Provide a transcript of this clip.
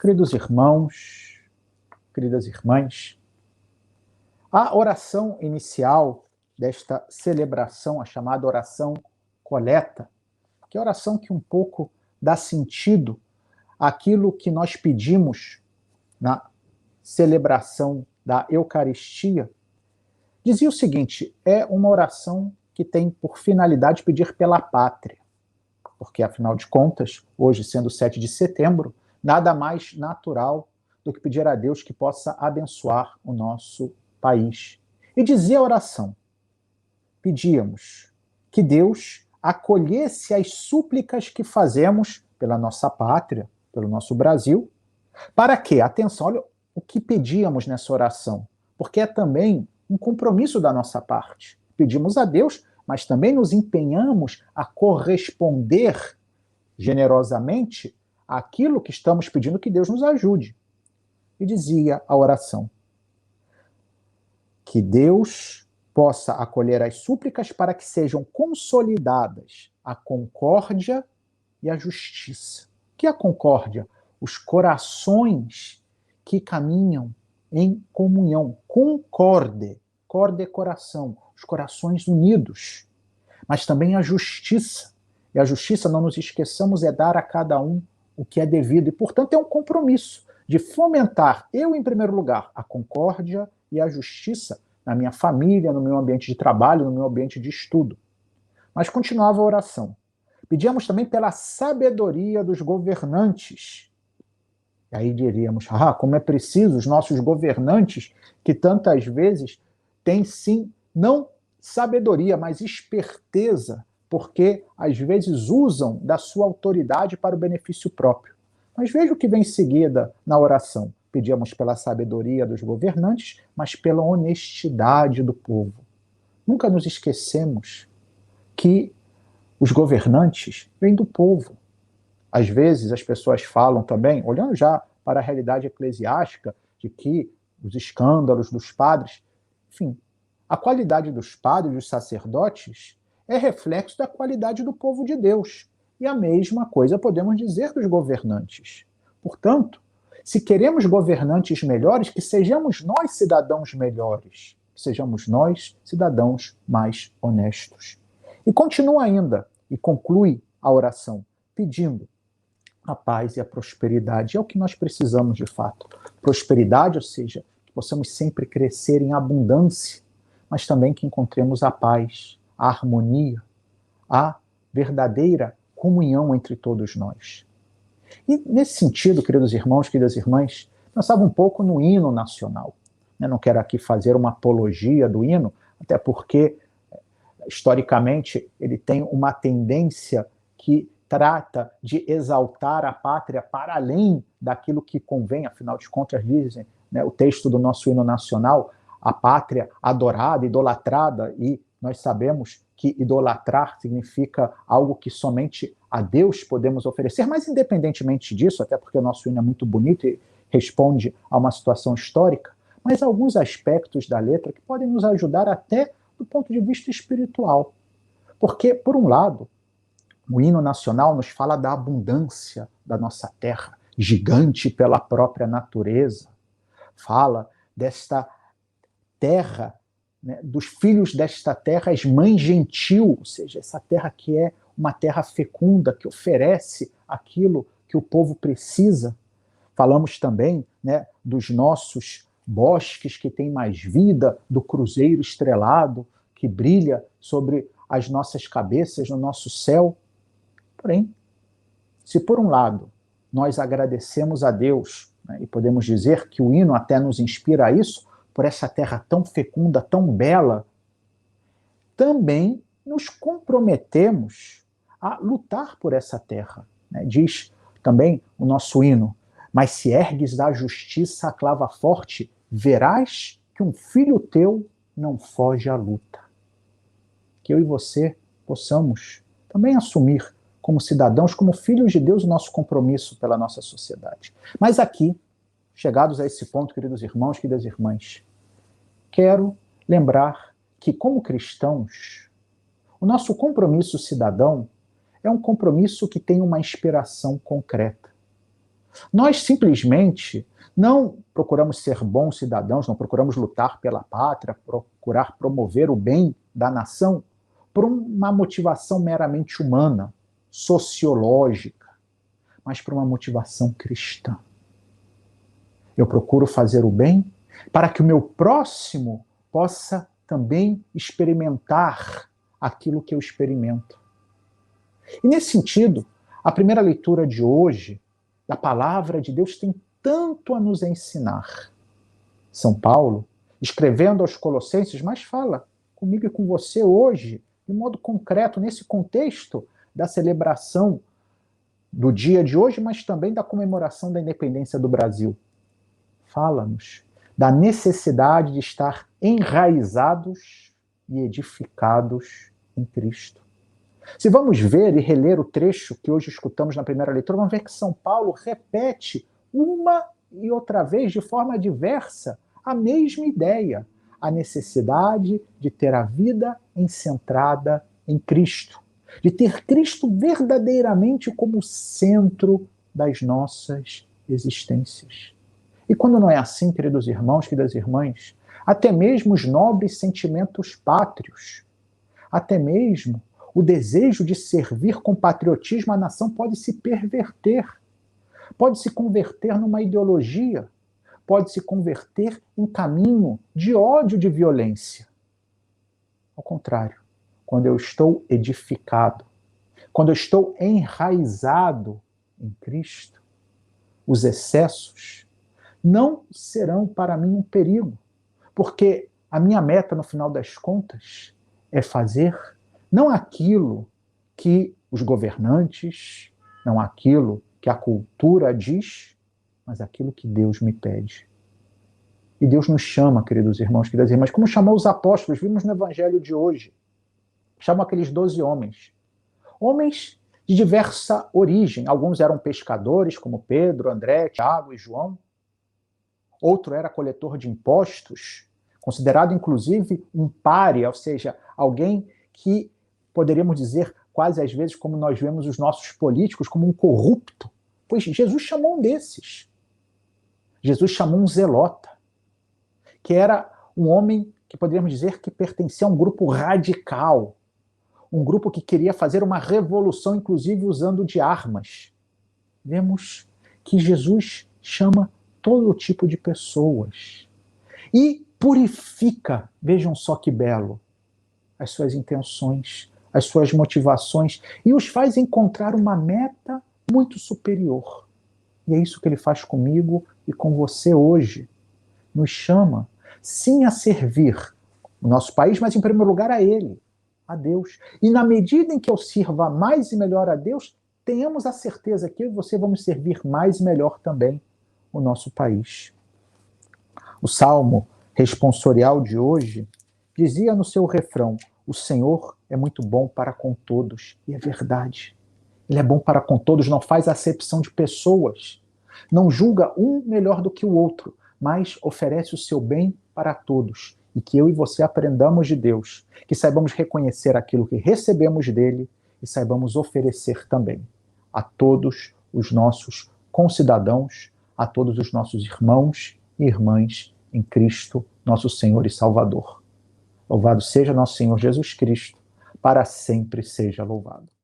Queridos irmãos, queridas irmãs, a oração inicial desta celebração, a chamada oração coleta, que é a oração que um pouco dá sentido àquilo que nós pedimos na celebração da Eucaristia, dizia o seguinte: é uma oração que tem por finalidade pedir pela pátria, porque, afinal de contas, hoje sendo 7 de setembro, nada mais natural do que pedir a Deus que possa abençoar o nosso país. E dizia a oração, pedíamos que Deus acolhesse as súplicas que fazemos pela nossa pátria, pelo nosso Brasil, para que, atenção, olha o que pedíamos nessa oração, porque é também um compromisso da nossa parte. Pedimos a Deus, mas também nos empenhamos a corresponder generosamente àquilo que estamos pedindo que Deus nos ajude. E dizia a oração, que Deus possa acolher as súplicas para que sejam consolidadas a concórdia e a justiça. O que é a concórdia? Os corações que caminham em comunhão, concorde, corde é coração, os corações unidos, mas também a justiça. E a justiça, não nos esqueçamos, é dar a cada um o que é devido. E, portanto, é um compromisso de fomentar, eu em primeiro lugar, a concórdia e a justiça na minha família, no meu ambiente de trabalho, no meu ambiente de estudo. Mas continuava a oração. Pedíamos também pela sabedoria dos governantes. E aí diríamos, como é preciso os nossos governantes, que tantas vezes têm sim, não sabedoria, mas esperteza, porque às vezes usam da sua autoridade para o benefício próprio. Mas veja o que vem em seguida na oração. Pedíamos pela sabedoria dos governantes, mas pela honestidade do povo. Nunca nos esquecemos que os governantes vêm do povo. Às vezes as pessoas falam também, olhando já para a realidade eclesiástica, de que os escândalos dos padres, enfim, a qualidade dos padres, dos sacerdotes, é reflexo da qualidade do povo de Deus. E a mesma coisa podemos dizer dos governantes. Portanto, se queremos governantes melhores, que sejamos nós cidadãos melhores, que sejamos nós cidadãos mais honestos. E continua ainda, e conclui a oração, pedindo a paz e a prosperidade. É o que nós precisamos de fato. Prosperidade, ou seja, que possamos sempre crescer em abundância, mas também que encontremos a paz, a harmonia, a verdadeira comunhão entre todos nós. E nesse sentido, queridos irmãos, queridas irmãs, pensava um pouco no hino nacional. Eu não quero aqui fazer uma apologia do hino, até porque, historicamente, ele tem uma tendência que trata de exaltar a pátria para além daquilo que convém, afinal de contas, dizem, né, o texto do nosso hino nacional, a pátria adorada, idolatrada, e nós sabemos que idolatrar significa algo que somente a Deus podemos oferecer, mas independentemente disso, até porque o nosso hino é muito bonito e responde a uma situação histórica, mas alguns aspectos da letra que podem nos ajudar até do ponto de vista espiritual. Porque, por um lado, o hino nacional nos fala da abundância da nossa terra, gigante pela própria natureza. Fala desta terra, né, dos filhos desta terra, as mães gentil, ou seja, essa terra que é uma terra fecunda, que oferece aquilo que o povo precisa. Falamos também, né, dos nossos bosques que têm mais vida, do cruzeiro estrelado que brilha sobre as nossas cabeças, no nosso céu. Porém, se por um lado nós agradecemos a Deus, né, e podemos dizer que o hino até nos inspira a isso, por essa terra tão fecunda, tão bela, também nos comprometemos a lutar por essa terra. Né? Diz também o nosso hino, mas se ergues da justiça a clava forte, verás que um filho teu não foge à luta. Que eu e você possamos também assumir como cidadãos, como filhos de Deus, o nosso compromisso pela nossa sociedade. Mas aqui, chegados a esse ponto, queridos irmãos, queridas irmãs, quero lembrar que, como cristãos, o nosso compromisso cidadão é um compromisso que tem uma inspiração concreta. Nós simplesmente não procuramos ser bons cidadãos, não procuramos lutar pela pátria, procurar promover o bem da nação por uma motivação meramente humana, sociológica, mas por uma motivação cristã. Eu procuro fazer o bem para que o meu próximo possa também experimentar aquilo que eu experimento. E nesse sentido, a primeira leitura de hoje, da palavra de Deus, tem tanto a nos ensinar. São Paulo, escrevendo aos Colossenses, mas fala comigo e com você hoje, de modo concreto, nesse contexto da celebração do dia de hoje, mas também da comemoração da independência do Brasil. Fala-nos da necessidade de estar enraizados e edificados em Cristo. Se vamos ver e reler o trecho que hoje escutamos na primeira leitura, vamos ver que São Paulo repete uma e outra vez, de forma diversa, a mesma ideia, a necessidade de ter a vida centrada em Cristo, de ter Cristo verdadeiramente como centro das nossas existências. E quando não é assim, queridos irmãos, queridas irmãs, até mesmo os nobres sentimentos pátrios, até mesmo o desejo de servir com patriotismo à nação pode se perverter, pode se converter numa ideologia, pode se converter em caminho de ódio, de violência. Ao contrário, quando eu estou edificado, quando eu estou enraizado em Cristo, os excessos não serão para mim um perigo, porque a minha meta, no final das contas, é fazer não aquilo que os governantes, não aquilo que a cultura diz, mas aquilo que Deus me pede. E Deus nos chama, queridos irmãos, queridas irmãs, como chamou os apóstolos, vimos no evangelho de hoje. Chamam aqueles 12 homens. Homens de diversa origem. Alguns eram pescadores, como Pedro, André, Tiago e João. Outro era coletor de impostos, considerado inclusive um pária, ou seja, alguém que poderíamos dizer quase às vezes como nós vemos os nossos políticos, como um corrupto. Pois Jesus chamou um desses. Jesus chamou um zelota, que era um homem que poderíamos dizer que pertencia a um grupo radical, um grupo que queria fazer uma revolução, inclusive usando de armas. Vemos que Jesus chama todo tipo de pessoas e purifica, vejam só que belo, as suas intenções, as suas motivações e os faz encontrar uma meta muito superior. E é isso que ele faz comigo e com você hoje. Nos chama, sim, a servir o nosso país, mas em primeiro lugar a ele, a Deus. E na medida em que eu sirva mais e melhor a Deus, tenhamos a certeza que eu e você vamos servir mais e melhor também o nosso país. O Salmo responsorial de hoje dizia no seu refrão: o Senhor é muito bom para com todos. E é verdade. Ele é bom para com todos, não faz acepção de pessoas, não julga um melhor do que o outro, mas oferece o seu bem para todos. E que eu e você aprendamos de Deus, que saibamos reconhecer aquilo que recebemos dele e saibamos oferecer também a todos os nossos concidadãos, a todos os nossos irmãos e irmãs em Cristo, nosso Senhor e Salvador. Louvado seja nosso Senhor Jesus Cristo, para sempre seja louvado.